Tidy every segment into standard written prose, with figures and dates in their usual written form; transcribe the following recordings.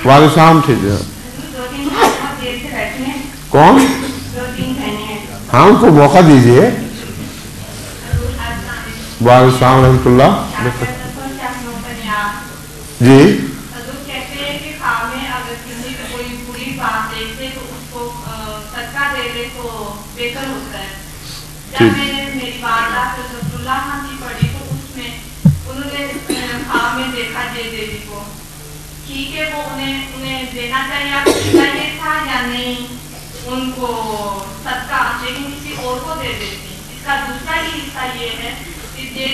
والد صاحب تھے کون؟ ہاں ان کو موقع دیجیے. والد صاحب رحمۃ اللہ. جی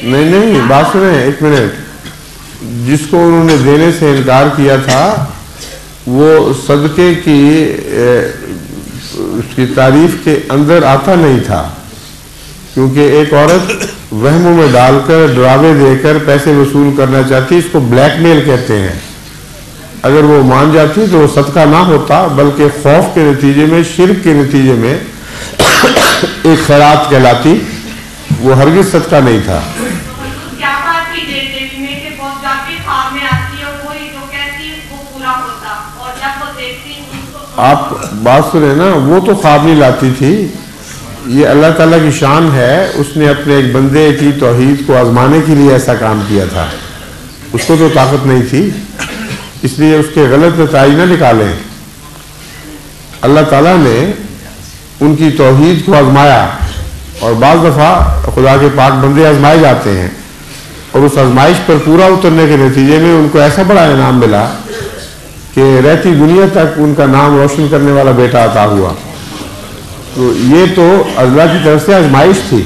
نہیں بات سنیں ایک منٹ. جس کو انہوں نے دینے سے انکار کیا تھا وہ صدقے کی اس کی تعریف کے اندر آتا نہیں تھا، کیونکہ ایک عورت وہموں میں ڈال کر ڈراوے دے کر پیسے وصول کرنا چاہتی، اس کو بلیک میل کہتے ہیں. اگر وہ مان جاتی تو وہ صدقہ نہ ہوتا، بلکہ خوف کے نتیجے میں، شرک کے نتیجے میں ایک خیرات کہلاتی، وہ ہرگز صدقہ نہیں تھا. آپ بات سنیں نا، وہ تو خواب نہیں لاتی تھی. یہ اللہ تعالیٰ کی شان ہے، اس نے اپنے ایک بندے کی توحید کو آزمانے کے لیے ایسا کام کیا تھا. اس کو تو طاقت نہیں تھی، اس لیے اس کے غلط نتائج نہ نکالیں. اللہ تعالیٰ نے ان کی توحید کو آزمایا، اور بعض دفعہ خدا کے پاک بندے آزمائے جاتے ہیں، اور اس آزمائش پر پورا اترنے کے نتیجے میں ان کو ایسا بڑا انعام ملا کہ رہتی دنیا تک ان کا نام روشن کرنے والا بیٹا عطا ہوا. تو یہ تو اللہ کی طرف سے آزمائش تھی،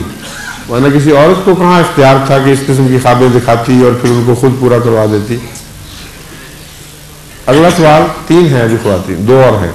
ورنہ کسی عورت کو کہاں اختیار تھا کہ اس قسم کی خوابیں دکھاتی اور پھر ان کو خود پورا کروا دیتی. اگلا سوال 3 ہے ابھی خواتین، 2 اور ہیں.